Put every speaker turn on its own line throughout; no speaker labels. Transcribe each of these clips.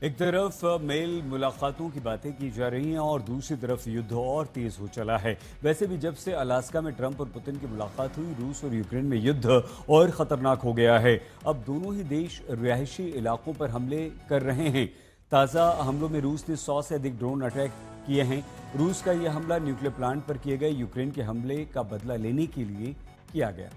एक तरफ मेल मुलाकातों की बातें की जा रही हैं और दूसरी तरफ युद्ध और तेज हो चला है। वैसे भी जब से अलास्का में ट्रंप और पुतिन की मुलाकात हुई, रूस और यूक्रेन में युद्ध और खतरनाक हो गया है। अब दोनों ही देश रिहायशी इलाकों पर हमले कर रहे हैं। ताज़ा हमलों में रूस ने 100 से अधिक ड्रोन अटैक किए हैं। रूस का यह हमला न्यूक्लियर प्लांट पर किए गए यूक्रेन के हमले का बदला लेने के लिए किया गया।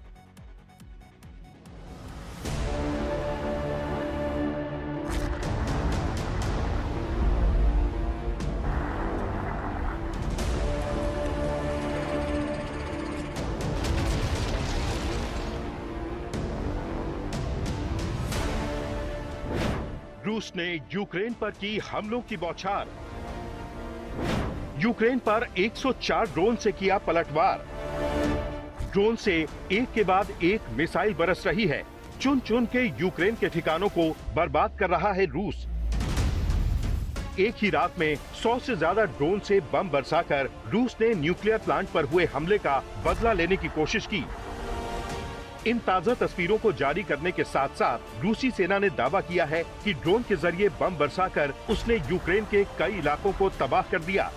रूस ने यूक्रेन पर की हमलों की बौछार। यूक्रेन पर 104 ड्रोन से किया पलटवार। ड्रोन से एक के बाद एक मिसाइल बरस रही है। चुन चुन के यूक्रेन के ठिकानों को बर्बाद कर रहा है रूस। एक ही रात में 100 से ज्यादा ड्रोन से बम बरसाकर रूस ने न्यूक्लियर प्लांट पर हुए हमले का बदला लेने की कोशिश की। इन ताजा तस्वीरों को जारी करने के साथ साथ रूसी सेना ने दावा किया है कि ड्रोन के जरिए बम बरसाकर उसने यूक्रेन के कई इलाकों को तबाह कर दिया।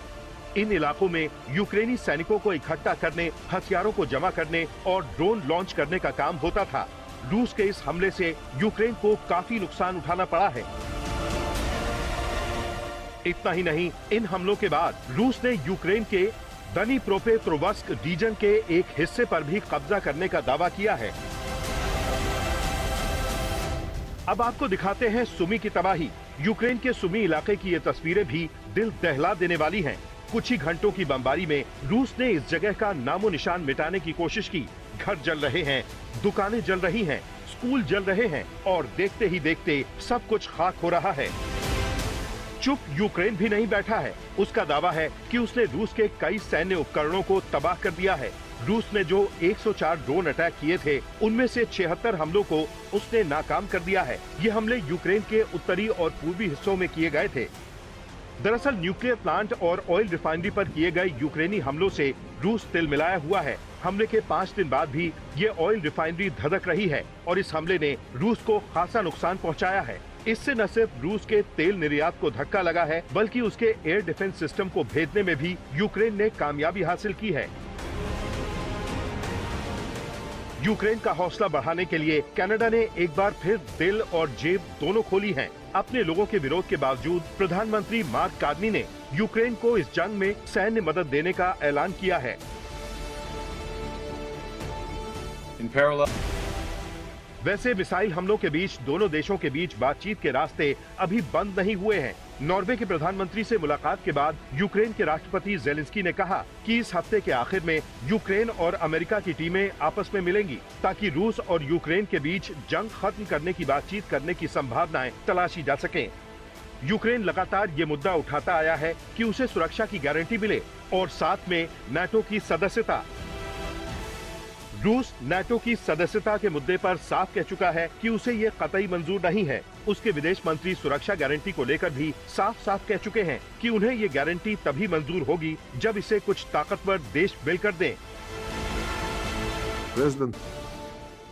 इन इलाकों में यूक्रेनी सैनिकों को इकट्ठा करने, हथियारों को जमा करने और ड्रोन लॉन्च करने का काम होता था। रूस के इस हमले से यूक्रेन को काफी नुकसान उठाना पड़ा है। इतना ही नहीं, इन हमलों के बाद रूस ने यूक्रेन के दनीप्रोपेट्रोव्स्क रीजन के एक हिस्से पर भी कब्जा करने का दावा किया है। अब आपको दिखाते हैं सुमी की तबाही। यूक्रेन के सुमी इलाके की ये तस्वीरें भी दिल दहला देने वाली हैं। कुछ ही घंटों की बमबारी में रूस ने इस जगह का नामो निशान मिटाने की कोशिश की। घर जल रहे हैं, दुकानें जल रही हैं, स्कूल जल रहे हैं और देखते ही देखते सब कुछ खाक हो रहा है। चुप यूक्रेन भी नहीं बैठा है। उसका दावा है कि उसने रूस के कई सैन्य उपकरणों को तबाह कर दिया है। रूस ने जो 104 ड्रोन अटैक किए थे, उनमें से 76 हमलों को उसने नाकाम कर दिया है। ये हमले यूक्रेन के उत्तरी और पूर्वी हिस्सों में किए गए थे। दरअसल न्यूक्लियर प्लांट और ऑयल रिफाइनरी पर किए गए यूक्रेनी हमलों से रूस तिलमिलाया हुआ है। हमले के 5 दिन बाद भी ये ऑयल रिफाइनरी धधक रही है और इस हमले ने रूस को खासा नुकसान पहुंचाया है। इससे न सिर्फ रूस के तेल निर्यात को धक्का लगा है, बल्कि उसके एयर डिफेंस सिस्टम को भेजने में भी यूक्रेन ने कामयाबी हासिल की है। यूक्रेन का हौसला बढ़ाने के लिए कनाडा ने एक बार फिर दिल और जेब दोनों खोली हैं। अपने लोगों के विरोध के बावजूद प्रधानमंत्री मार्क कार्नी ने यूक्रेन को इस जंग में सैन्य मदद देने का ऐलान किया है। वैसे मिसाइल हमलों के बीच दोनों देशों के बीच बातचीत के रास्ते अभी बंद नहीं हुए हैं। नॉर्वे के प्रधानमंत्री से मुलाकात के बाद यूक्रेन के राष्ट्रपति जेलेंस्की ने कहा कि इस हफ्ते के आखिर में यूक्रेन और अमेरिका की टीमें आपस में मिलेंगी ताकि रूस और यूक्रेन के बीच जंग खत्म करने की बातचीत करने की संभावनाएं तलाशी जा सकें। यूक्रेन लगातार ये मुद्दा उठाता आया है कि उसे सुरक्षा की गारंटी मिले और साथ में नाटो की सदस्यता। रूस नाटो की सदस्यता के मुद्दे पर साफ कह चुका है कि उसे ये कतई मंजूर नहीं है। उसके विदेश मंत्री सुरक्षा गारंटी को लेकर भी साफ साफ कह चुके हैं कि उन्हें ये गारंटी तभी मंजूर होगी जब इसे कुछ ताकतवर देश मिलकर दें।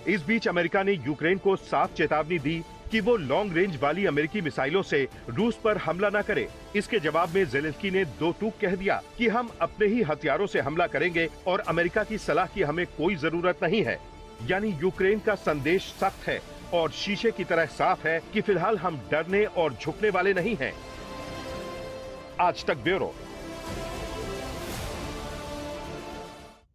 इस बीच अमेरिका ने यूक्रेन को साफ चेतावनी दी कि वो लॉन्ग रेंज वाली अमेरिकी मिसाइलों से रूस पर हमला न करे। इसके जवाब में जेलेंस्की ने दो टूक कह दिया कि हम अपने ही हथियारों से हमला करेंगे और अमेरिका की सलाह की हमें कोई जरूरत नहीं है। यानी यूक्रेन का संदेश सख्त है और शीशे की तरह साफ है कि फिलहाल हम डरने और झुकने वाले नहीं हैं। आज तक ब्यूरो।